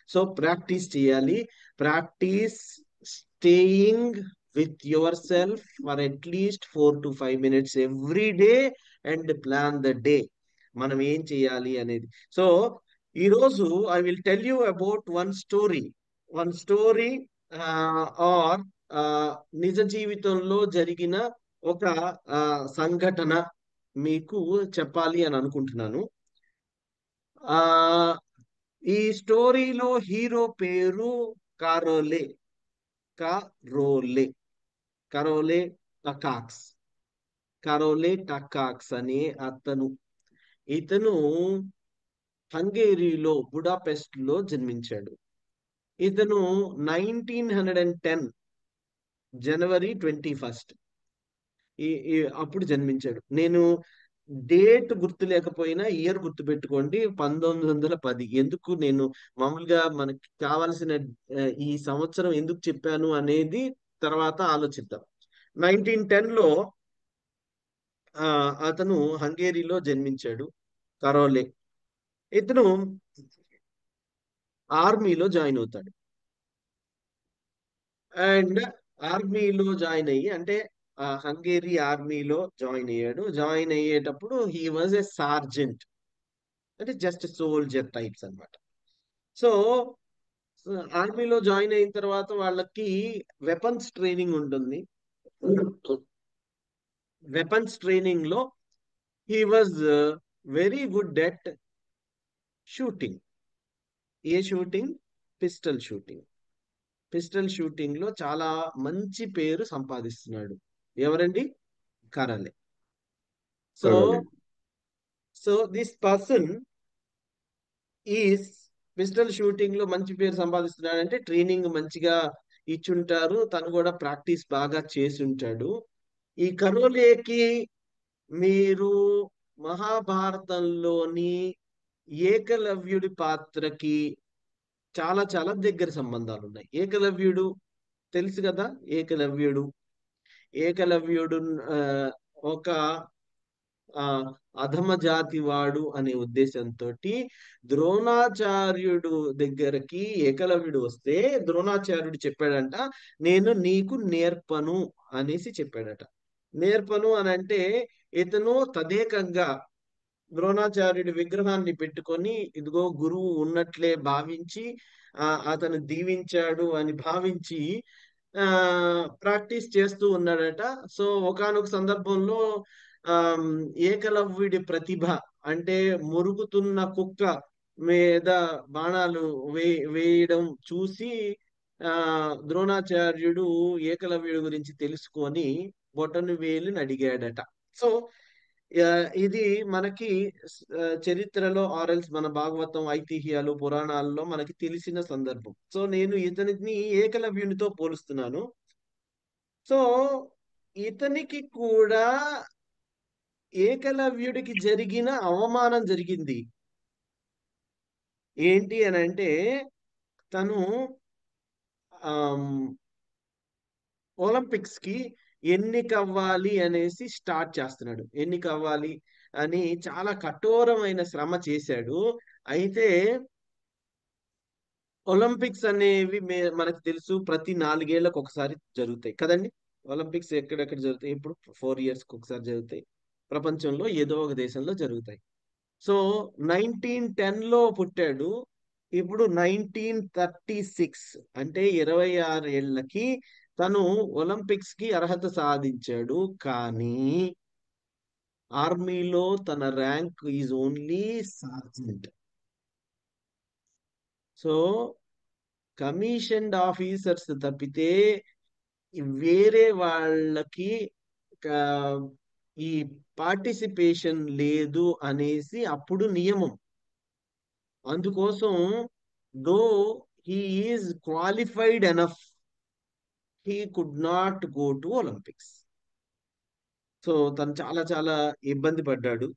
So practice చేయాలి. Practice staying with your self for at least 4 to 5 minutes every day and plan the day. మనం ఏం చేయాలి అనేది. So ఈరోజు I will tell you about one story or నిజ జీవితంలో జరిగిన ఒక సంఘటన మీకు చెప్పాలి అని అనుకుంటున్నాను. ఆ ఈ స్టోరీలో హీరో పేరు కారోలే. కరోలే కరోలే టకాక్స్. కరోలే టకాక్స్ అనే అతను. ఇతను హంగేరీలో బుడాపెస్ట్ లో జన్మించాడు. ఇతను 1910 January 21 అప్పుడు జన్మించాడు. నేను డేట్ గుర్తు లేకపోయినా ఇయర్ గుర్తు పెట్టుకోండి, 1910. ఎందుకు నేను మామూలుగా మనకి కావాల్సిన ఈ సంవత్సరం ఎందుకు చెప్పాను అనేది తర్వాత ఆలోచిద్దాం. 1910 లో అతను హంగేరీలో జన్మించాడు, కరోలే. ఇతను ఆర్మీలో జాయిన్ అవుతాడు. అండ్ ఆర్మీలో జాయిన్ అయ్యి, అంటే హంగేరీ ఆర్మీలో జాయిన్ అయ్యాడు. జాయిన్ అయ్యేటప్పుడు హీ వాజ్ ఎ సార్జెంట్, అంటే జస్ట్ సోల్జర్ టైప్స్ అన్నమాట. సో ఆర్మీలో జాయిన్ అయిన తర్వాత వాళ్ళకి వెపన్స్ ట్రైనింగ్ ఉంటుంది. వెపన్స్ ట్రైనింగ్ లో he was very good at shooting. ఏ shooting? Pistol shooting. Pistol shooting లో చాలా మంచి పేరు సంపాదిస్తున్నాడు. ఎవరండి? Karoly. So Karoly. So this person is pistol shooting లో మంచి పేరు సంపాదిస్తున్నాడంటే ట్రైనింగ్ మంచిగా ఇచ్చుంటారు, తను కూడా ప్రాక్టీస్ బాగా చేసి ఉంటాడు. ఈ కరోలేకి మీరు మహాభారతంలోని ఏకలవ్యుడి పాత్రకి చాలా చాలా దగ్గర సంబంధాలు ఉన్నాయి. ఏకలవ్యుడు తెలుసు కదా. ఏకలవ్యుడు ఏకలవ్యుడు ఆ, ఒక ఆ అధమ జాతి వాడు అనే ఉద్దేశంతో ద్రోణాచార్యుడు దగ్గరకి ఏకలవ్యుడు వస్తే ద్రోణాచార్యుడు చెప్పాడంట, నేను నీకు నేర్పను అనేసి చెప్పాడట. నేర్పను అని అంటే ఇతను తదేకంగా ద్రోణాచార్యుడి విగ్రహాన్ని పెట్టుకొని ఇదిగో గురువు ఉన్నట్లే భావించి అతను దీవించాడు అని భావించి ఆ ప్రాక్టీస్ చేస్తూ ఉన్నాడట. సో ఒకానొక సందర్భంలో ఆ ఏకలవ్యుడి ప్రతిభ, అంటే మురుగుతున్న కుక్క మీద బాణాలు వేయడం చూసి ఆ ద్రోణాచార్యుడు ఏకలవ్యుడి గురించి తెలుసుకొని బొటను వేలుని అడిగాడట. సో ఇది మనకి చరిత్రలో ఆర్ఎల్స్ మన భాగవతం, ఐతిహ్యాలు, పురాణాల్లో మనకి తెలిసిన సందర్భం. సో నేను ఇతనిని ఏకలవ్యునితో పోలుస్తున్నాను. సో ఇతనికి కూడా ఏకలవ్యుడికి జరిగిన అవమానం జరిగింది. ఏంటి అని అంటే తను ఒలింపిక్స్ కి ఎన్నిక అవ్వాలి అనేసి స్టార్ట్ చేస్తున్నాడు. ఎన్నిక అవ్వాలి అని చాలా కఠోరమైన శ్రమ చేశాడు. అయితే ఒలింపిక్స్ అనేవి మనకు తెలుసు ప్రతి 4 ఏళ్లకు ఒకసారి జరుగుతాయి కదండి. ఒలింపిక్స్ ఎక్కడెక్కడ జరుగుతాయి? ఇప్పుడు 4 years ఒకసారి జరుగుతాయి. ప్రపంచంలో ఏదో ఒక దేశంలో జరుగుతాయి. సో 1910 లో పుట్టాడు. ఇప్పుడు 1936, అంటే 26 ఏళ్లకి తను ఒలింపిక్స్ కి అర్హత సాధించాడు. కానీ ఆర్మీలో తన rank is only sergeant. So commissioned officers తప్పితే వేరే వాళ్ళకి క- ఈ పార్టిసిపేషన్ లేదు అనేసి అప్పుడు నియమం. అందుకోసం though he is qualified enough, he could not go to Olympics. So తను చాలా చాలా ఇబ్బంది పడ్డాడు.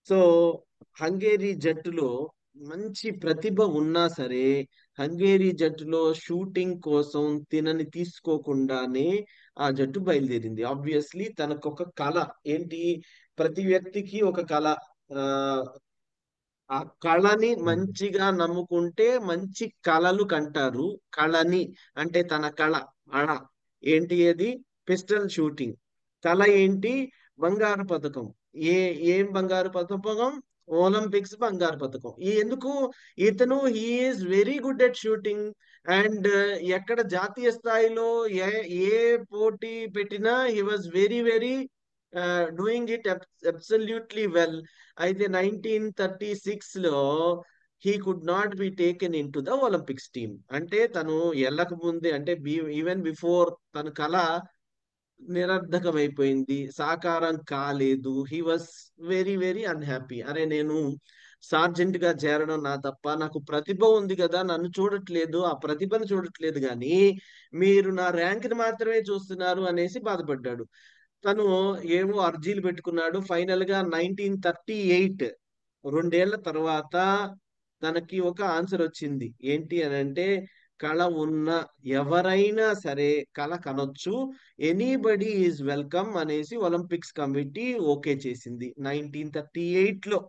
సో హంగేరీ జట్టులో మంచి ప్రతిభ ఉన్నా సరే హంగేరీ జట్టులో షూటింగ్ కోసం తినని తీసుకోకుండానే ఆ జట్టు బయలుదేరింది. ఆబ్వియస్లీ తనకు ఒక కళ. ఏంటి? ప్రతి వ్యక్తికి ఒక కళ. ఆ ఆ కళని ఓకే. మంచిగా నమ్ముకుంటే మంచి కళలు కంటారు. కళని అంటే తన కళ అళ ఏంటి అది? Pistol shooting. కళ ఏంటి? బంగారు పథకం. ఏ ఏం బంగారు పథకం? ఒలింపిక్స్ బంగారు పథకం. ఎందుకు? ఇతను he is very good at shooting. And ఎక్కడ జాతీయ స్థాయిలో ఏ ఏ పోటీ పెట్టినా he was very very doing it absolutely well. అయితే 1936లో he could not be taken into the Olympics team. అంటే తను వెళ్ళక ముందే, అంటే ఈవెన్ బిఫోర్ తన కళ నిరర్ధకమైపోయింది, సాకారం కాలేదు. He was very very unhappy. అరే నేను సార్జెంట్ గా చేరడం నా తప్ప, నాకు ప్రతిభ ఉంది కదా, నన్ను చూడట్లేదు, ఆ ప్రతిభను చూడట్లేదు కానీ మీరు నా ర్యాంక్ ని మాత్రమే చూస్తున్నారు అనేసి బాధపడ్డాడు. తను ఏవో అర్జీలు పెట్టుకున్నాడు. ఫైనల్ గా 1938, 2 ఏళ్ల తర్వాత తనకి ఒక ఆన్సర్ వచ్చింది. ఏంటి అని అంటే, కళ ఉన్న ఎవరైనా సరే కళ కనొచ్చు, ఎనీబడి ఈజ్ వెల్కమ్ అనేసి ఒలింపిక్స్ కమిటీ ఓకే చేసింది 1938 లో.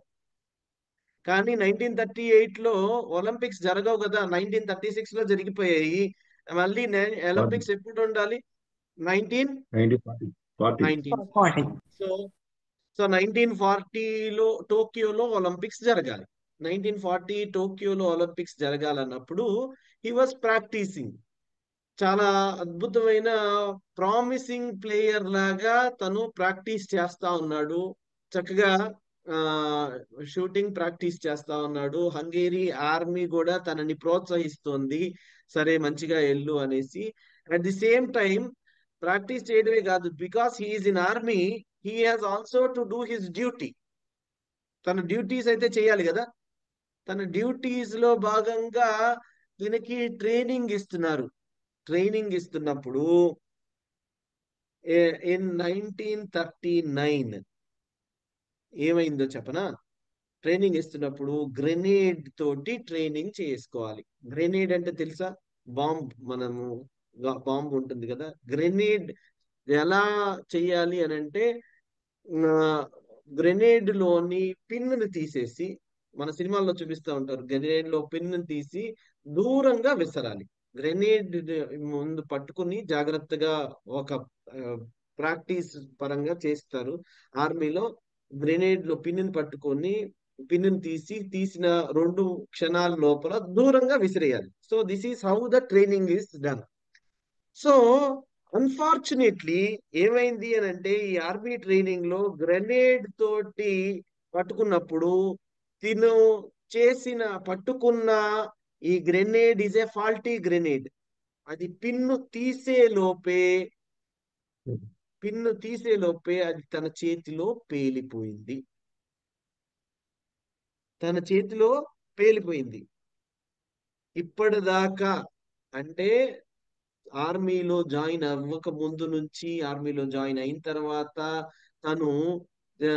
కానీ 1938 లో ఒలింపిక్స్ జరగవు కదా, 1936 లో జరిగిపోయాయి. మళ్ళీ ఫార్టీ ఒలింపిక్స్ ఎప్పుడు ఉండాలి? Nineteen 1940 nineteen point. Forty so so 1940లో టోక్యోలో ఒలింపిక్స్ జరగాలి. 1940 టోక్యోలో ఒలింపిక్స్ జరగాలన్నప్పుడు హీ వాజ్ ప్రాక్టీసింగ్. చాలా అద్భుతమైన ప్రామిసింగ్ ప్లేయర్ లాగా తను ప్రాక్టీస్ చేస్తా ఉన్నాడు. చక్కగా ఆ షూటింగ్ ప్రాక్టీస్ చేస్తా ఉన్నాడు. హంగేరీ ఆర్మీ కూడా తనని ప్రోత్సహిస్తోంది, సరే మంచిగా ఎల్లు అనేసి. At the same time practice చేయడమే కాదు, because he is in army, he has also to do his duty. తన డ్యూటీస్ అయితే చేయాలి కదా. తన డ్యూటీస్ లో భాగంగా దీనికి ట్రైనింగ్ ఇస్తున్నారు. ట్రైనింగ్ ఇస్తున్నప్పుడు ఇన్ 1939 ఏమైందో చెప్పనా? ట్రైనింగ్ ఇస్తున్నప్పుడు గ్రెనేడ్ తోటి ట్రైనింగ్ చేసుకోవాలి. గ్రెనేడ్ అంటే తెలుసా? బాంబ్. మనము బాంబ్ ఉంటుంది కదా, గ్రెనేడ్ ఎలా చెయ్యాలి అని అంటే, గ్రెనేడ్ లోని పిన్నుని తీసేసి, మన సినిమాల్లో చూపిస్తూ ఉంటారు, గ్రెనేడ్ లో పిన్నుని తీసి దూరంగా విసరాలి. గ్రెనేడ్ ముందు పట్టుకుని జాగ్రత్తగా ఒక ప్రాక్టీస్ పరంగా చేస్తారు ఆర్మీలో. గ్రెనేడ్ లో పిన్నుని పట్టుకొని పిన్నుని తీసిన 2 క్షణాల లోపల దూరంగా విసిరేయాలి. So this is how the training is done. So unfortunately ఏమైంది అని అంటే, ఈ ఆర్మీ ట్రైనింగ్ లో గ్రెనేడ్ తోటి పట్టుకున్నప్పుడు తిను పట్టుకున్న ఈ grenade is a faulty grenade. అది పిన్ను తీసే లోపే అది తన చేతిలో పేలిపోయింది. తన చేతిలో పేలిపోయింది. ఇప్పటిదాకా అంటే ఆర్మీలో జాయిన్ అవ్వక ముందు నుంచి, ఆర్మీలో జాయిన్ అయిన తర్వాత తను ఆ,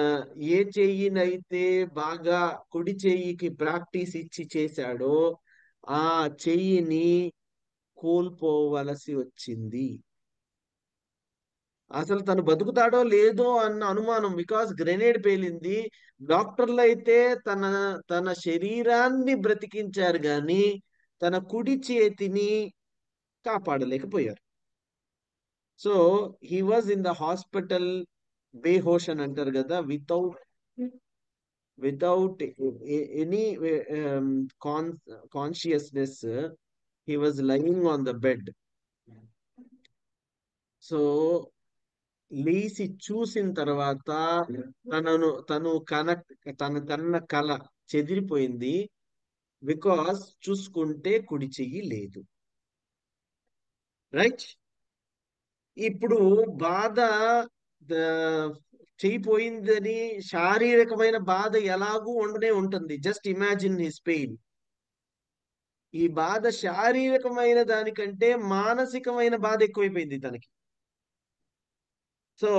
ఏ చెయ్యినైతే బాగా కుడి చెయ్యికి ప్రాక్టీస్ ఇచ్చి చేశాడో ఆ చెయ్యిని కోల్పోవలసి వచ్చింది. అసలు తను బతుకుతాడో లేదో అన్న అనుమానం, బికాస్ గ్రెనేడ్ పేలింది. డాక్టర్లు అయితే తన తన శరీరాన్ని బ్రతికించారు కానీ తన కుడి చేతిని కాపాడలేకపోయారు. So he was in the hospital, బేహోష్ అని అంటారు కదా, without any consciousness. He was lying on the bed. So లేచి చూసిన తర్వాత తను కన్న కల చెదిరిపోయింది. బికాస్ చూసుకుంటే కుడి చెయ్యి లేదు. రైట్. ఇప్పుడు బాధ చెయ్యిపోయిందని శారీరకమైన బాధ ఎలాగూ ఉండనే ఉంటుంది. Just imagine his pain. ఈ బాధ శారీరకమైన దానికంటే మానసికమైన బాధ ఎక్కువైపోయింది తనకి. సో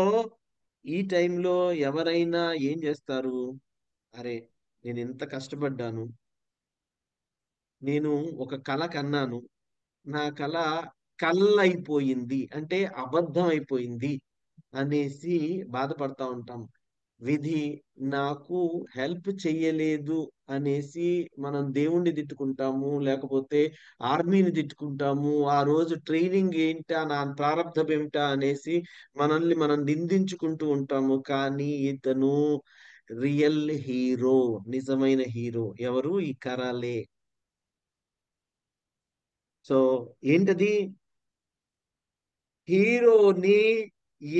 ఈ టైంలో ఎవరైనా ఏం చేస్తారు? అరే నేను ఎంత కష్టపడ్డాను, నేను ఒక కళ కన్నాను, నా కళ కళ్ళైపోయింది అంటే అబద్ధం అయిపోయింది అనేసి బాధపడతా ఉంటాం. విధి నాకు హెల్ప్ చెయ్యలేదు అనేసి మనం దేవుణ్ణి తిట్టుకుంటాము, లేకపోతే ఆర్మీని తిట్టుకుంటాము, ఆ రోజు ట్రైనింగ్ ఏంటా, నా ప్రారంధం ఏమిటా అనేసి మనల్ని మనం నిందించుకుంటూ ఉంటాము. కానీ ఇతను రియల్ హీరో, నిజమైన హీరో ఎవరు? ఈ కరాలే. సో ఏంటది? హీరోని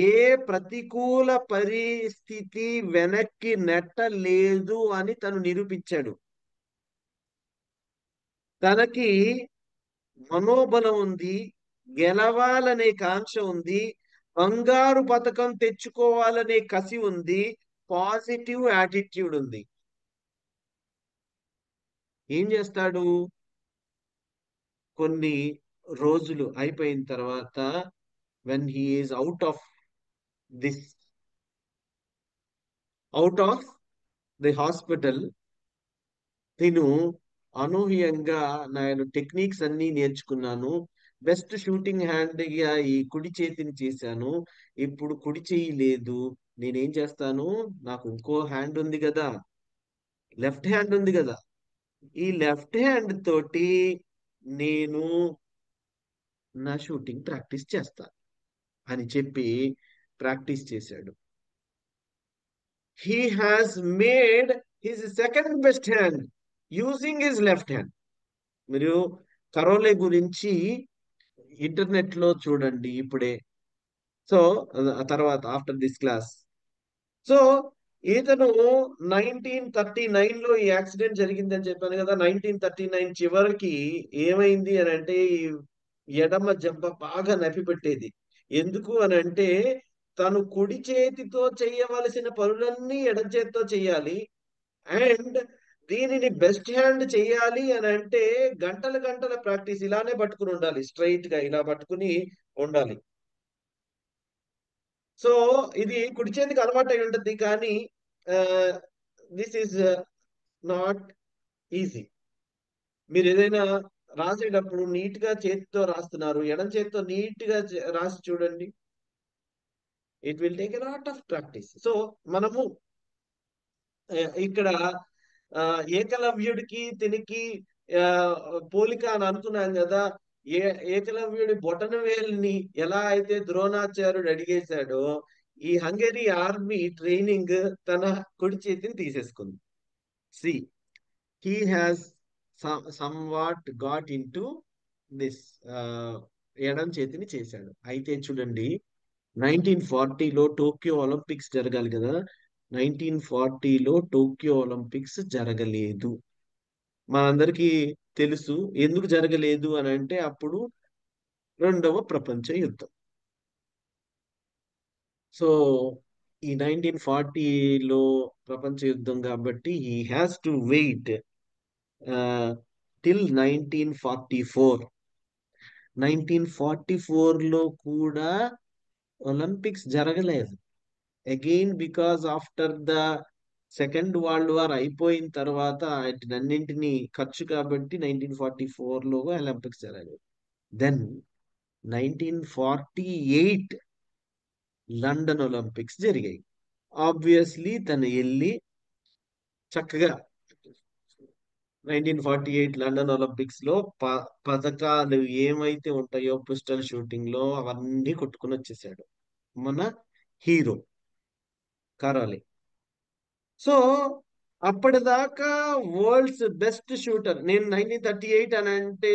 ఏ ప్రతికూల పరిస్థితి వెనక్కి నెట్టలేదు అని తను నిరూపించాడు. తనకి మనోబలం ఉంది, గెలవాలనే కాంక్ష ఉంది, బంగారు పతకం తెచ్చుకోవాలనే కసి ఉంది, పాజిటివ్ యాటిట్యూడ్ ఉంది. ఏం చేస్తాడు? కొన్ని రోజులు అయిపోయిన తర్వాత, when he is this out of the hospital, నేను అనూహ్యంగా నేను టెక్నిక్స్ అన్ని నేర్చుకున్నాను. బెస్ట్ షూటింగ్ హ్యాండ్ గా ఈ కుడి చేతిని చేశాను. ఇప్పుడు కుడి చెయ్యి లేదు. నేనేం చేస్తాను? నాకు ఇంకో హ్యాండ్ ఉంది కదా, లెఫ్ట్ హ్యాండ్ ఉంది కదా, ఈ లెఫ్ట్ హ్యాండ్ తోటి నేను నా షూటింగ్ ప్రాక్టీస్ చేస్తా అని చెప్పి ప్రాక్టీస్ చేశాడు. He has made his second best hand using his left hand. మీరు కరోలే గురించి ఇంటర్నెట్ లో చూడండి ఇప్పుడే. సో తర్వాత ఆఫ్టర్ దిస్ క్లాస్. సో ఇతను 1939 లో ఈ యాక్సిడెంట్ జరిగిందని చెప్పాను కదా. 1939 చివరికి ఏమైంది అని అంటే, ఈ ఎడమ జబ్బ బాగా నొప్పి పెట్టేది. ఎందుకు అని అంటే, తను కుడి చేతితో చేయవలసిన పనులన్నీ ఎడమ చేతితో చేయాలి. అండ్ దీనిని బెస్ట్ హ్యాండ్ చెయ్యాలి అని అంటే గంటల గంటల ప్రాక్టీస్. ఇలానే పట్టుకుని ఉండాలి, స్ట్రైట్ గా ఇలా పట్టుకుని ఉండాలి. సో ఇది కుడి చేతికి అలవాటు అయి ఉంటుంది, కానీ దిస్ ఈజ్ నాట్ ఈజీ. మీరు ఏదైనా రాసేటప్పుడు నీట్ గా చేతితో రాస్తున్నారు, ఎడం చేతితో నీట్ గా రాసి చూడండి. It will take a lot of practice. So మనము ఇక్కడ ఆ, ఏకలవ్యుడికి తినికి ఆ, పోలిక అని అనుకున్నాం కదా. ఏ ఏకలవ్యుడి బొటన వేలుని ఎలా అయితే ద్రోణాచార్యుడు అడిగేశాడో, ఈ హంగరీ ఆర్మీ ట్రైనింగ్ తన కుడి చేతిని తీసేసుకుంది. See, he has somewhat got into this, ఎడం చేతిని చేశాడు. అయితే చూడండి, 1940లో టోక్యో ఒలింపిక్స్ జరగాలి కదా. 1940లో టోక్యో ఒలింపిక్స్ జరగలేదు. మనందరికీ తెలుసు ఎందుకు జరగలేదు అని అంటే, అప్పుడు రెండవ ప్రపంచ యుద్ధం. సో ఈ 1940లో ప్రపంచ యుద్ధం కాబట్టి he has to wait till 1944. 1944లో కూడా ఒలింపిక్స్ జరగలేదు. Again because after the second world war అయిపోయిన తర్వాత వాటినన్నింటినీ ఖర్చు కాబట్టి 1944లో ఒలింపిక్స్ జరగలేదు. దెన్ 1948 లండన్ ఒలింపిక్స్ జరిగాయి. ఆబ్వియస్లీ తను వెళ్ళి చక్కగా 1948 లండన్ ఒలింపిక్స్ లో పథకాలు ఏమైతే ఉంటాయో పిస్టల్ షూటింగ్ లో అవన్నీ కొట్టుకుని వచ్చేసాడు మన హీరో కరాలి. సో అప్పటిదాకా వరల్డ్స్ బెస్ట్ షూటర్. నేను 1938 అని అంటే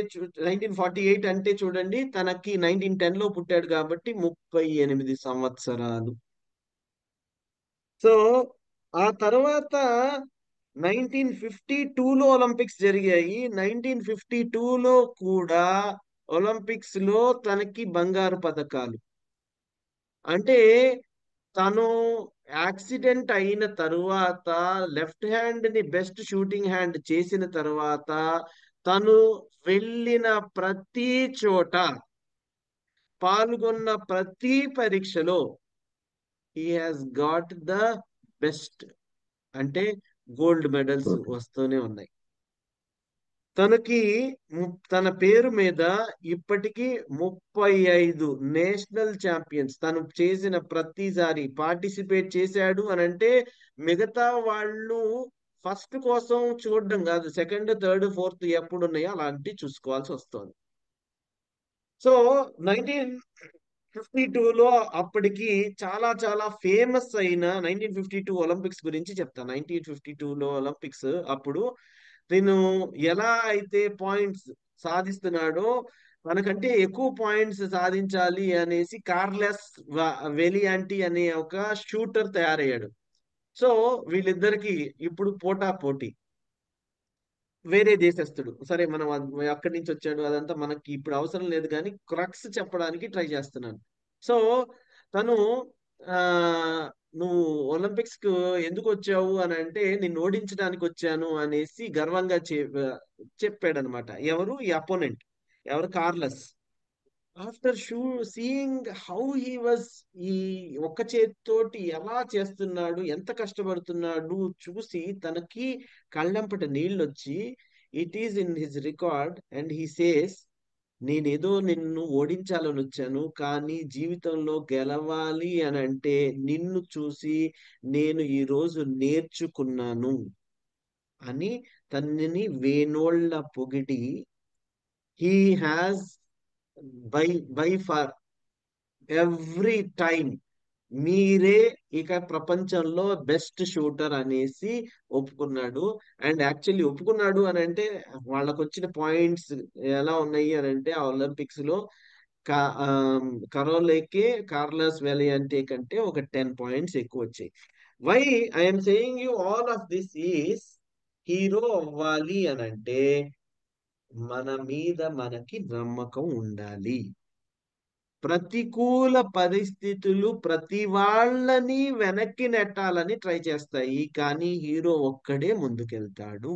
1948 అంటే చూడండి, తనకి 1910 లో పుట్టాడు కాబట్టి 38 సంవత్సరాలు. సో ఆ తర్వాత 1952లో ఒలింపిక్స్ జరిగాయి. 1952లో కూడా ఒలింపిక్స్ లో తనకి బంగారు పథకాలు. అంటే తను యాక్సిడెంట్ అయిన తరువాత లెఫ్ట్ హ్యాండ్ ని బెస్ట్ షూటింగ్ హ్యాండ్ చేసిన తరువాత తను వెళ్ళిన ప్రతి చోట, పాల్గొన్న ప్రతి పరీక్షలో he has got the best, అంటే గోల్డ్ మెడల్స్ ఓకే. వస్తూనే ఉన్నాయి. తనకి తన పేరు మీద ఇప్పటికీ 35 నేషనల్ ఛాంపియన్స్ తను చేసిన ప్రతిసారి పార్టిసిపేట్ చేశాడు అని అంటే మిగతా వాళ్ళు ఫస్ట్ కోసం చూడడం కాదు, సెకండ్ థర్డ్ ఫోర్త్ ఎప్పుడు ఉన్నాయో అలాంటి చూసుకోవాల్సి వస్తుంది. సో 1952లో అప్పటికి చాలా చాలా ఫేమస్ అయిన 1952 ఒలింపిక్స్ గురించి చెప్తాను. 1952లో ఒలింపిక్స్ అప్పుడు నేను ఎలా అయితే పాయింట్స్ సాధిస్తున్నాడో మనకంటే ఎక్కువ పాయింట్స్ సాధించాలి అనేసి కార్లెస్ వెలియాంటి అనే ఒక షూటర్ తయారయ్యాడు. సో వీళ్ళిద్దరికి ఇప్పుడు పోటా పోటీ. వేరే దేశస్థుడు, సరే మనం అక్కడి నుంచి వచ్చాడు అదంతా మనకి ఇప్పుడు అవసరం లేదు, కానీ క్రక్స్ చెప్పడానికి ట్రై చేస్తున్నాను. సో తను ఆ నువ్వు ఒలింపిక్స్ కు ఎందుకు వచ్చావు అని అంటే నిన్ను ఓడించడానికి వచ్చాను అనేసి గర్వంగా చెప్పాడనమాట. ఎవరు ఈ అపోనెంట్, ఎవరు Carlos. After seeing how he was, ఈ ఒక్క చేతితోటి ఎలా చేస్తున్నాడు, ఎంత కష్టపడుతున్నాడు చూసి తనకి కళ్ళంపట నీళ్ళు వచ్చి, it is in his record and he says, నేనేదో నిన్ను ఓడించాలని వచ్చాను కానీ జీవితంలో గెలవాలి అని అంటే నిన్ను చూసి నేను ఈ రోజు నేర్చుకున్నాను అని తనని వేనోళ్ళ పొగిడి, he has by far every time మీరే ఇక ప్రపంచంలో బెస్ట్ షూటర్ అనేసి ఒప్పుకున్నాడు. అండ్ యాక్చువల్లీ ఒప్పుకున్నాడు అని అంటే వాళ్ళకు వచ్చిన పాయింట్స్ ఎలా ఉన్నాయి అని అంటే ఆ ఒలింపిక్స్ లో కరోలేకే కార్లస్ వెలియాంటే కంటే ఒక 10 పాయింట్స్ ఎక్కువ వచ్చాయి. Why I'm saying you all of this is, hero అవ్వాలి అని అంటే మన మీద మనకి నమ్మకం ఉండాలి. ప్రతికూల పరిస్థితులు ప్రతి వాళ్ళని వెనక్కి నెట్టాలని ట్రై చేస్తాయి, కానీ హీరో ఒక్కడే ముందుకెళ్తాడు.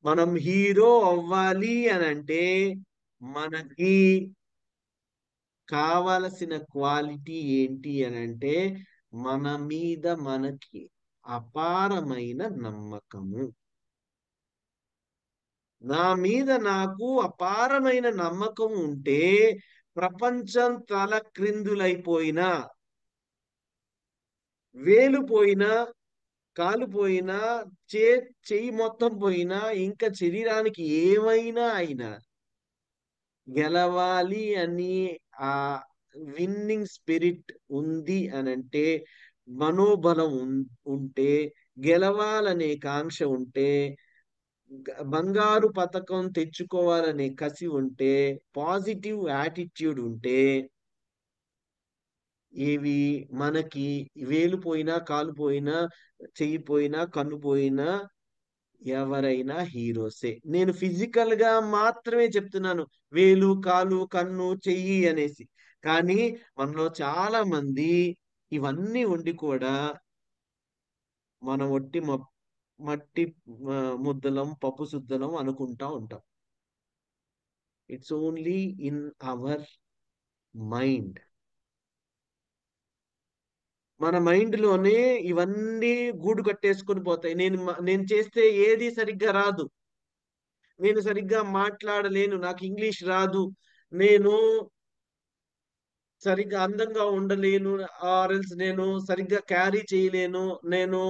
మనం హీరో అవ్వాలి అని అంటే మనకి కావలసిన క్వాలిటీ ఏంటి అని అంటే మన మీద మనకి అపారమైన నమ్మకము. నా మీద నాకు అపారమైన నమ్మకం ఉంటే ప్రపంచం తల క్రిందులైపోయినా, వేలు పోయినా, కాలు పోయినా, చెయ్యి మొత్తం పోయినా, ఇంకా శరీరానికి ఏమైనా అయినా గెలవాలి అని ఆ విన్నింగ్ స్పిరిట్ ఉంది అని అంటే, మనోబలం ఉంటే, గెలవాలనే కాంక్ష ఉంటే, బంగారు పతకం తెచ్చుకోవాలనే కసి ఉంటే, పాజిటివ్ యాటిట్యూడ్ ఉంటే, ఇవి మనకి వేలు పోయినా, కాలు పోయినా, చెయ్యి పోయినా, కన్ను పోయినా ఎవరైనా హీరోసే. నేను ఫిజికల్ గా మాత్రమే చెప్తున్నాను, వేలు కాలు కన్ను చెయ్యి అనేసి. కానీ మనలో చాలా మంది ఇవన్నీ ఉండి కూడా మనం మట్టి ముద్దలం పప్పు శుద్ధలం అనుకుంటా ఉంటాం. It's only in our mind. మన మైండ్ లోనే ఇవన్నీ గూడు కట్టేసుకొని పోతాయి. నేను చేస్తే ఏది సరిగ్గా రాదు, నేను సరిగ్గా మాట్లాడలేను, నాకు ఇంగ్లీష్ రాదు, నేను సరిగ్గా అందంగా ఉండలేను, ఆర్ఎల్స్ నేను సరిగ్గా క్యారీ చేయలేను, నేను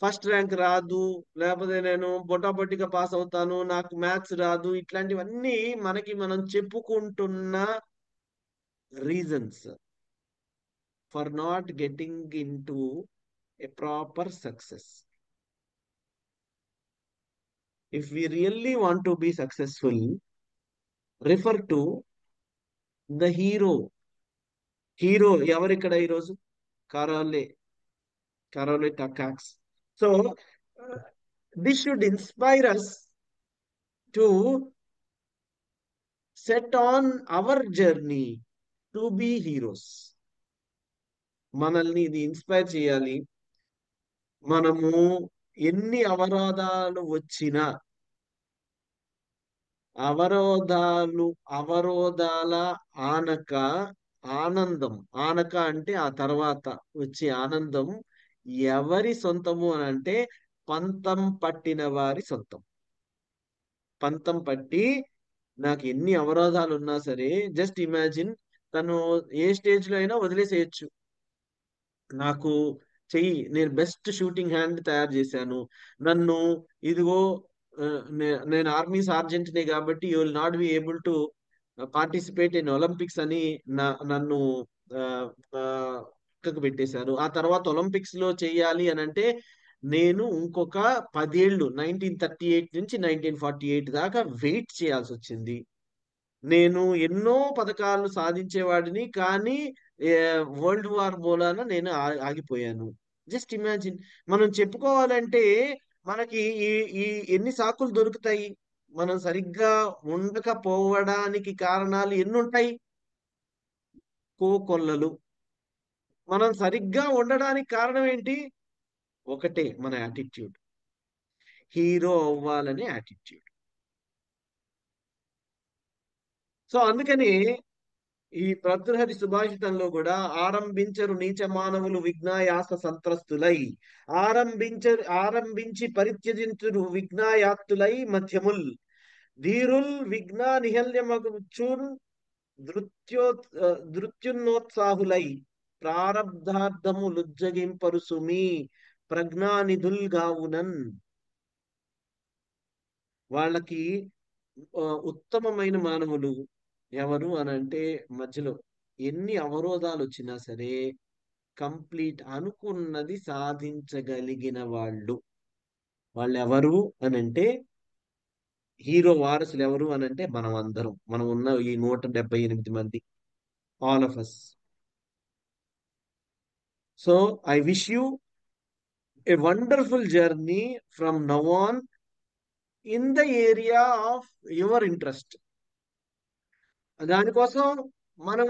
ఫస్ట్ ర్యాంక్ రాదు, లేకపోతే నేను బొటాబొటిగా పాస్ అవుతాను, నాకు మ్యాథ్స్ రాదు. ఇట్లాంటివన్నీ మనకి మనం చెప్పుకుంటున్న reasons for not getting into a proper success. If we really want to be successful, refer to the hero. Hero ఎవరిక్కడ ఈరోజు? Karoly, Karoly Takacs. So this should inspire us to set on our journey to be heroes. మనల్ని ఇది inspire చేయాలి. మనము ఎన్ని అవరోధాలు వచ్చినా, అవరోధాల ఆనక ఆనందం, ఆనక అంటే ఆ తర్వాత వచ్చే ఆనందం ఎవరి సొంతము అని అంటే పంతం పట్టిన వారి సొంతం. పంతం పట్టి నాకు ఎన్ని అవరోధాలు ఉన్నా సరే, జస్ట్ ఇమాజిన్, తను ఏ స్టేజ్ లో అయినా వదిలేసేయచ్చు. నాకు చెయ్యి, నేను బెస్ట్ షూటింగ్ హ్యాండ్ తయారు చేశాను, నన్ను ఇదిగో నేను ఆర్మీ సార్జెంట్ నే కాబట్టి you will not be able to participate in Olympics అని నన్ను ఆ, ఆ, పక్కకు పెట్టేశారు. ఆ తర్వాత ఒలింపిక్స్ లో చెయ్యాలి అని అంటే నేను ఇంకొక 10 ఏళ్ళు, 1938 నుంచి 1948 దాకా వెయిట్ చేయాల్సి వచ్చింది. నేను ఎన్నో పథకాలు సాధించేవాడిని, కానీ వరల్డ్ వార్ మూలాన నేను ఆగిపోయాను. Just imagine. మనం చెప్పుకోవాలంటే మనకి ఈ ఈ ఎన్ని సాకులు దొరుకుతాయి. మనం సరిగ్గా ఉండకపోవడానికి కారణాలు ఎన్ని ఉంటాయి. కోకొల్లలు. మనం సరిగ్గా ఉండడానికి కారణం ఏంటి? ఒకటే, మన యాటిట్యూడ్. హీరో అవ్వాలనే యాటిట్యూడ్. సో అందుకని ఈ భర్తృహరి సుభాషితంలో కూడా, ఆరంభించరు నీచ మానవులు విఘ్నాయాస సంత్రస్తులై, ఆరంభించి పరిత్యజించురు విఘ్నాయాత్తులై మధ్యముల్, ధీరుల్ విఘ్న నిహల్యమగుచున్ ధృత్యో ధృత్యున్నోత్సాహులై, ప్రారబ్ధార్థము లుజ్జగింపరు సుమి ప్రజ్ఞానిధుల్ గావునన్. వాళ్ళకి ఉత్తమమైన మానవులు ఎవరు అని అంటే, మధ్యలో ఎన్ని అవరోధాలు వచ్చినా సరే కంప్లీట్ అనుకున్నది సాధించగలిగిన వాళ్ళు ఎవరు అని అంటే, హీరో వారసులు ఎవరు అని అంటే, మనం ఉన్న ఈ 178 మంది, all of us. So I wish you a wonderful journey from now on in the area of your interest. దానికోసం మనం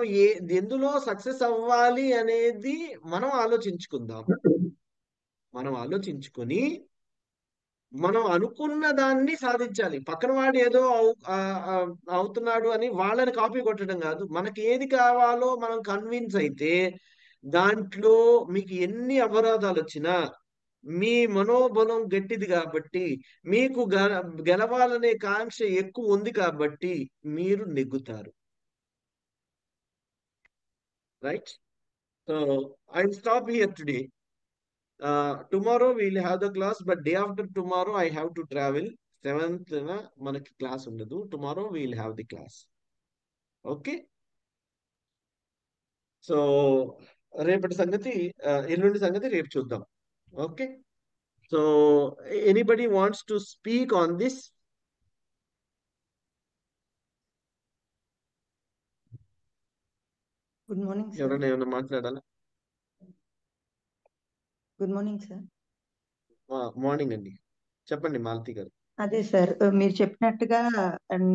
ఎందులో సక్సెస్ అవ్వాలి అనేది మనం ఆలోచించుకుందాం. మనం ఆలోచించుకొని మనం అనుకున్న దాన్ని సాధించాలి. పక్కన వాడు ఏదో అవుతున్నాడు అని వాళ్ళని కాపీ కొట్టడం కాదు. మనకి ఏది కావాలో మనం కన్విన్స్ అయితే, దాంట్లో మీకు ఎన్ని అపరాధాలు వచ్చినా, మీ మనోబలం గట్టిది కాబట్టి, మీకు గెలవాలనే కాంక్ష ఎక్కువ ఉంది కాబట్టి మీరు నెగ్గుతారు. Right? So I stop here today. Tomorrow we'll have the class, but day after tomorrow I have to travel. 7th మనకి క్లాస్ ఉండదు. Tomorrow we'll have the class. Okay. So రేపటి సంగతి, ఎల్లుండి సంగతి రేపు చూద్దాం. Okay. So anybody wants to speak on this? Good morning sir. ఎవరైనా ఏమైనా మాట్లాడాలా? Good morning sir. మార్నింగ్ అండి, చెప్పండి మాలతి గారు. అదే సార్, మీరు చెప్పినట్టుగా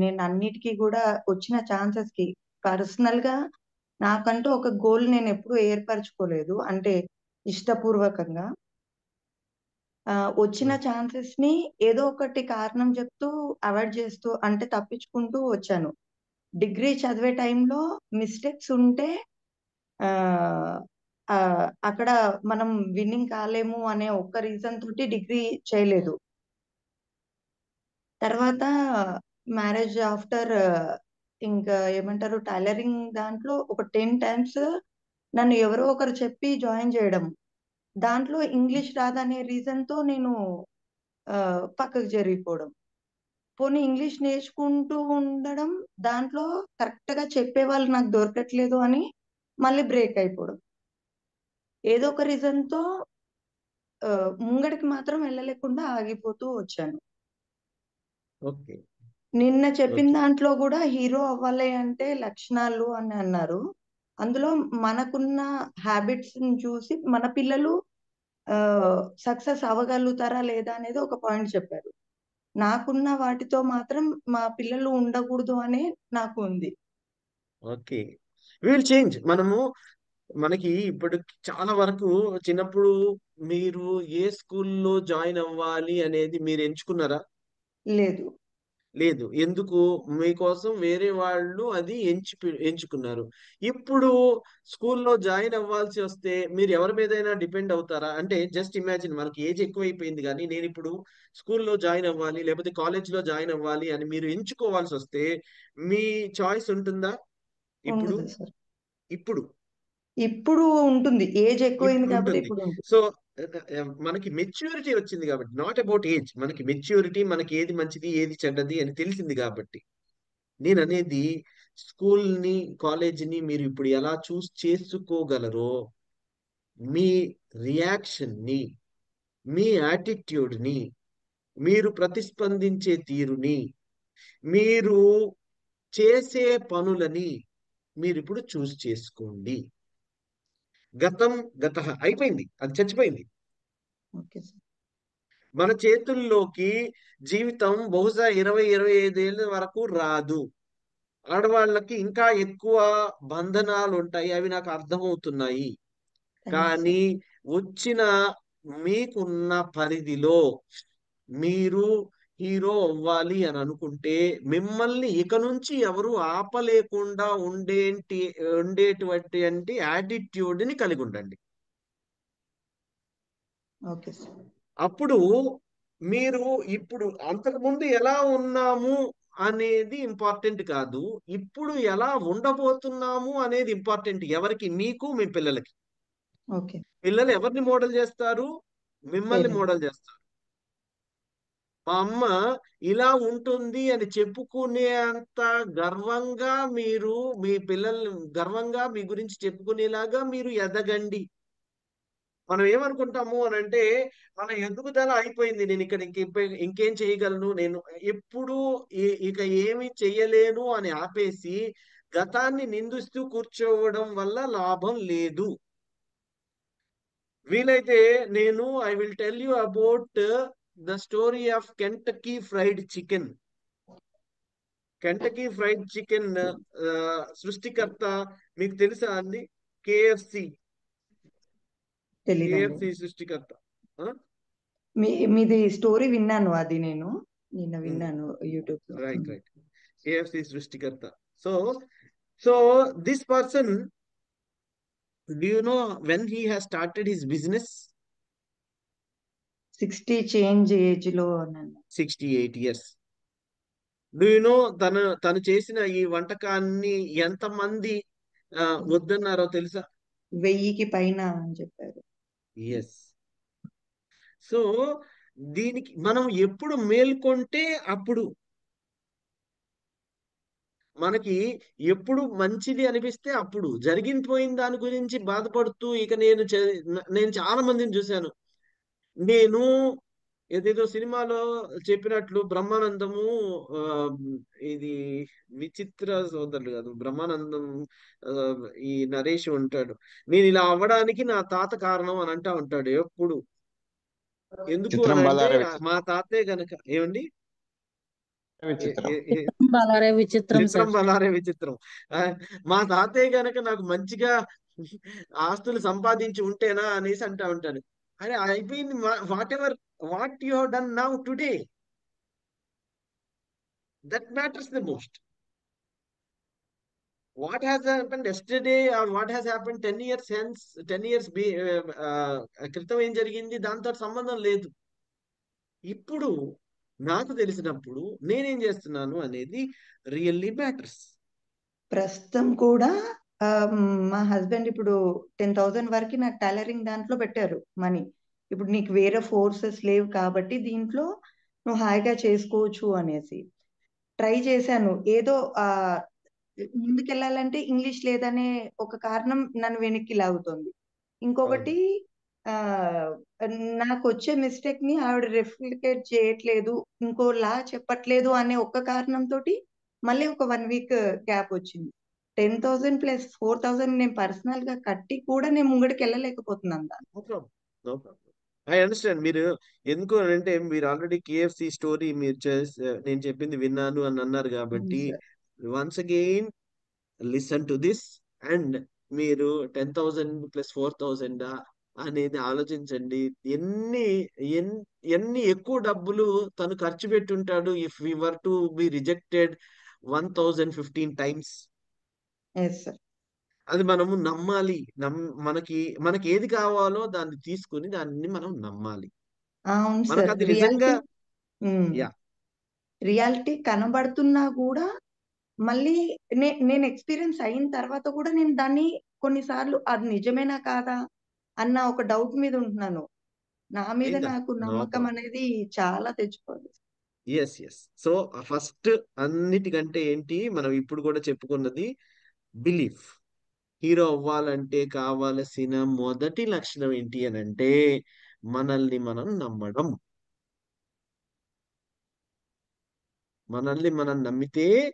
నేను అన్నిటికీ కూడా వచ్చిన ఛాన్సెస్ కి పర్సనల్ గా నాకంటూ ఒక గోల్ నేను ఎప్పుడూ ఏర్పరచుకోలేదు, అంటే ఇష్టపూర్వకంగా. వచ్చిన ఛాన్సెస్ ని ఏదో ఒకటి కారణం చెప్తూ అవాయిడ్ చేస్తూ, అంటే తప్పించుకుంటూ వచ్చాను. డిగ్రీ చదివే టైంలో మిస్టేక్స్ ఉంటే అక్కడ మనం విన్నింగ్ కాలేము అనే ఒక్క రీజన్ తోటి డిగ్రీ చేయలేదు. తర్వాత మ్యారేజ్ ఆఫ్టర్ ఇంకా ఏమంటారు, టైలరింగ్ దాంట్లో ఒక 10 టైమ్స్ నన్ను ఎవరో ఒకరు చెప్పి జాయిన్ చేయడం. దాంట్లో ఇంగ్లీష్ రాదనే రీజన్ తో నేను పక్కకు జరిగిపోవడం. పోనీ ఇంగ్లీష్ నేర్చుకుంటూ ఉండడం, దాంట్లో కరెక్ట్ గా చెప్పేవాళ్ళు నాకు దొరకట్లేదు అని మళ్ళీ బ్రేక్ అయిపోవడం. ఏదో ఒక రీజన్ తో ముంగడికి మాత్రం వెళ్ళలేకుండా ఆగిపోతూ వచ్చాను. ఓకే. నిన్న చెప్పిన ఓకే. దాంట్లో కూడా హీరో అవ్వాలి అంటే లక్షణాలు అని అన్నారు. అందులో మనకున్న హ్యాబిట్స్ ని చూసి మన పిల్లలు సక్సెస్ అవ్వగలుగుతారా లేదా అనేది ఒక పాయింట్ చెప్పారు. నాకున్న వాటితో మాత్రం మా పిల్లలు ఉండకూడదు అనే నాకు ఉంది. ఓకే. Will change. మనకి ఇప్పుడు చాలా వరకు చిన్నప్పుడు మీరు ఏ స్కూల్లో జాయిన్ అవ్వాలి అనేది మీరు ఎంచుకున్నారా? లేదు. లేదు. ఎందుకు? మీకోసం వేరే వాళ్ళు అది ఎంచుకున్నారు. ఇప్పుడు స్కూల్లో జాయిన్ అవ్వాల్సి వస్తే మీరు ఎవరి మీదైనా డిపెండ్ అవుతారా? అంటే జస్ట్ ఇమాజిన్, మనకి ఏజ్ ఎక్కువైపోయింది కానీ నేను ఇప్పుడు స్కూల్లో జాయిన్ అవ్వాలి లేకపోతే కాలేజ్‌లో జాయిన్ అవ్వాలి అని మీరు ఎంచుకోవాల్సి వస్తే మీ చాయిస్ ఉంటుందా? ఇప్పుడు ఉండదు సార్. ఇప్పుడు ఇప్పుడు ఉంటుంది. ఏజ్ ఎక్కువైంది ఇప్పుడు కాబట్టి ఉంటుంది. ఇప్పుడు ఉంటుంది. సో మనకి మెచ్యూరిటీ వచ్చింది కాబట్టి, నాట్ అబౌట్ ఏజ్, మనకి మెచ్యూరిటీ, మనకి ఏది మంచిది ఏది చెడ్డది అని తెలిసింది కాబట్టి నేను అనేది, స్కూల్ని కాలేజీని మీరు ఇప్పుడు ఎలా చూస్ చేసుకోగలరో మీ రియాక్షన్ ని, మీ యాటిట్యూడ్ ని, మీరు ప్రతిస్పందించే తీరుని, మీరు చేసే పనులని మీరు ఇప్పుడు చూస్ చేసుకోండి. గతం గతః అయిపోయింది, అది చచ్చిపోయింది. Okay sir. మన చేతుల్లోకి జీవితం బహుశా 20-25 ఏళ్ళ వరకు రాదు. ఆడవాళ్ళకి ఇంకా ఎక్కువ బంధనాలు ఉంటాయి, అవి నాకు అర్థమవుతున్నాయి. Thank you sir. కానీ వచ్చిన మీకున్న పరిధిలో మీరు హీరో అవ్వాలి అని అనుకుంటే మిమ్మల్ని ఇక నుంచి ఎవరు ఆపలేకుండా ఉండేటువంటి యాటిట్యూడ్ ని కలిగి ఉండండి. Okay sir. అప్పుడు మీరు ఇప్పుడు అంతకుముందు ఎలా ఉన్నాము అనేది ఇంపార్టెంట్ కాదు, ఇప్పుడు ఎలా ఉండబోతున్నాము అనేది ఇంపార్టెంట్. ఎవరికి? మీకు, మీ పిల్లలకి. ఓకే. పిల్లలు ఎవరిని మోడల్ చేస్తారు? మిమ్మల్ని పేరెంట్స్. మోడల్ చేస్తారు. మా అమ్మ ఇలా ఉంటుంది అని చెప్పుకునే అంత గర్వంగా మీరు మీ పిల్లల్ని గర్వంగా మీ గురించి చెప్పుకునేలాగా మీరు ఎదగండి. మనం ఏమనుకుంటాము అని అంటే, మన ఎదుగుదల అయిపోయింది, నేను ఇక్కడ ఇంకేం చేయగలను, నేను ఎప్పుడు ఇక ఏమి చెయ్యలేను అని ఆపేసి గతాన్ని నిందిస్తూ కూర్చోవడం వల్ల లాభం లేదు. వీలైతే నేను I will tell you about the story of Kentucky fried chicken. Kentucky fried chicken సృష్టికర్త మీకు తెలుసా అండి? కేఎఫ్సి. తెలీదండి. కేఎఫ్సి సృష్టికర్త. మీది స్టోరీ విన్నాను, అది నేను నిన్న విన్నాను యూట్యూబ్ లో. Right, right. కేఎఫ్సి సృష్టికర్త. So so this person, do you know when he has started his business? 60 change age లో అన్నాను. 68 years. Do you know తను చేసిన ఈ వంటకాన్ని ఎంతమంది వద్దన్నారో తెలుసా? 1000కి పైన అని చెప్పారు. ఎస్. సో దీనికి మనం ఎప్పుడు మేల్కొంటే అప్పుడు, మనకి ఎప్పుడు మంచిది అనిపిస్తే అప్పుడు, జరిగిపోయిన దాని గురించి బాధపడుతూ ఇక నేను చాలా మందిని చూశాను. నేను ఏదేదో సినిమాలో చెప్పినట్లు బ్రహ్మానందము, ఆ, ఇది విచిత్ర సోదరులు కాదు, బ్రహ్మానందం, ఆ, ఈ నరేష్ ఉంటాడు, నేను ఇలా అవ్వడానికి నా తాత కారణం అని అంటా ఉంటాడు ఎప్పుడు. ఎందుకు చిత్రం అని అంటే బలారే విచిత్రం. మా తాతే గనక ఏమండి, విచిత్రం. బలారే విచిత్రం చిత్రం సార్. బలారే విచిత్రం. ఆ, మా తాతయ్య గనక నాకు మంచిగా ఆస్తులు సంపాదించి ఉంటేనా అనేసి అంటా ఉంటాడు. అరే అయిపోయింది, whatever what you have done now today, that matters the most. What has happened yesterday or what has happened 10 years hence, 10 years క్రితం ఏం జరిగింది దాంతో సంబంధం లేదు. ఇప్పుడు నాకు తెలిసినప్పుడు నేనేం చేస్తున్నాను అనేది రియల్లీ మ్యాటర్స్. ప్రస్తుతం కూడా ఆ, మా హస్బెండ్ ఇప్పుడు 10,000 వరకు నాకు టైలరింగ్ దాంట్లో పెట్టారు మనీ. ఇప్పుడు నీకు వేరే ఫోర్సెస్ లేవు కాబట్టి దీంట్లో నువ్వు హాయిగా చేసుకోవచ్చు అనేసి ట్రై చేశాను. ఏదో ముందుకెళ్ళాలంటే ఇంగ్లీష్ లేదనే ఒక కారణం నన్ను వెనక్కి లాగుతుంది. ఇంకొకటి ఆ నాకు వచ్చే మిస్టేక్ ని ఆవిడ రెప్లికేట్ చేయట్లేదు, ఇంకోలా చెప్పట్లేదు అనే ఒక్క కారణంతో మళ్ళీ ఒక 1 వీక్ గ్యాప్ వచ్చింది. 10,000 ప్లస్ 4,000 నేను పర్సనల్ గా కట్టి కూడా నేను ముంగడికి వెళ్ళలేకపోతున్నాను దాన్ని. No problem, no problem. I understand. మీరు ఎందుకు అని అంటే మీరు ఆల్రెడీ కేఎఫ్సి స్టోరీ మీరు నేను చెప్పింది విన్నాను అని అన్నారు అవును కాబట్టి, sir. Once again listen to this. And మీరు 10,000 ప్లస్ 4,000 అనేది ఆలోచించండి. ఎన్ని ఎన్- ఎన్ని ఎక్కువ డబ్బులు తను ఖర్చు పెట్టుంటాడు if we were to be rejected 1015 టైమ్స్. Yes sir. అది మనము నమ్మాలి. మనకి మనకి ఏది కావాలో దాన్ని తీసుకుని దాన్ని మనం నమ్మాలి. అవును మనకు సార్. అది నిజంగా యా రియాలిటీ కనబడుతున్నా కూడా మళ్ళీ నేను ఎక్స్పీరియన్స్ అయిన తర్వాత కూడా నేను దాన్ని కొన్నిసార్లు అది నిజమేనా కాదా అన్న ఒక డౌట్ మీద ఉంటున్నాను. నా మీద అయిందా? నాకు నో నమ్మకం ప్రాబ్లం. అనేది చాలా తెచ్చుకోవాలి. ఎస్. సో ఫస్ట్ అన్నిటికంటే ఏంటి మనం ఇప్పుడు కూడా చెప్పుకున్నది బిలీఫ్. హీరో అవ్వాలంటే కావలసిన మొదటి లక్షణం ఏంటి అని అంటే మనల్ని మనం నమ్మడం. మనల్ని మనం నమ్మితే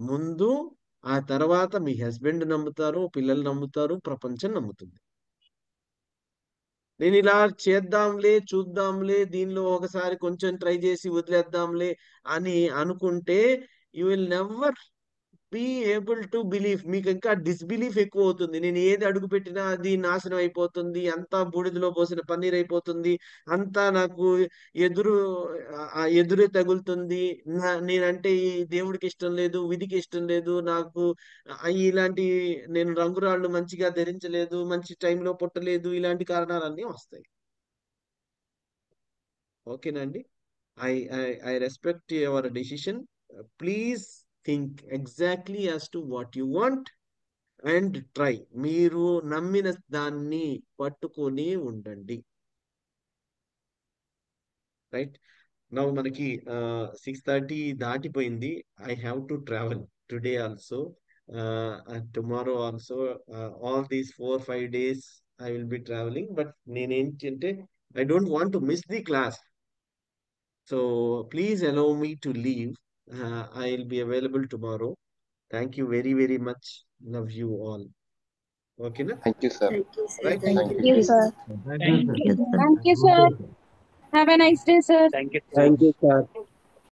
ముందు, ఆ తర్వాత మీ హస్బెండ్ నమ్ముతారు, పిల్లలు నమ్ముతారు, ప్రపంచం నమ్ముతుంది. నేను ఇలా చేద్దాంలే, చూద్దాంలే, దీనిలో ఒకసారి కొంచెం ట్రై చేసి వదిలేద్దాంలే అని అనుకుంటే you will never be able to believe. మీకు ఇంకా డిస్బిలీఫ్ ఎక్కువ అవుతుంది. నేను ఏది అడుగు పెట్టినా అది నాశనం అయిపోతుంది, అంతా బూడిదలో పోసిన పన్నీర్ అయిపోతుంది, అంతా నాకు ఎదురు ఎదురే తగులుతుంది. నేనంటే ఈ దేవుడికి ఇష్టం లేదు, విధికి ఇష్టం లేదు, నాకు ఇలాంటి నేను రంగురాళ్ళు మంచిగా ధరించలేదు, మంచి టైంలో పుట్టలేదు, ఇలాంటి కారణాలన్నీ వస్తాయి. ఓకేనండి. I I respect your decision. Please think exactly as to what you want and try. మీరు నమ్మిన దాన్ని పట్టుకొని ఉండండి. రైట్ నౌ మనకి 6:30 దాటిపోయింది. I have to travel today also, tomorrow also. All these 4-5 days I will be travelling. But నేనేంటంటే I don't want to miss the class. So please allow me to leave. I'll be available tomorrow. Thank you very, very much. Love you all. Okay, na? Thank you, sir. Thank you, sir. Right? Thank Thank you. you. you, sir. Thank you, sir. Thank you, sir. Thank you, sir. Have a nice day, sir. Thank you, sir. Thank you, sir.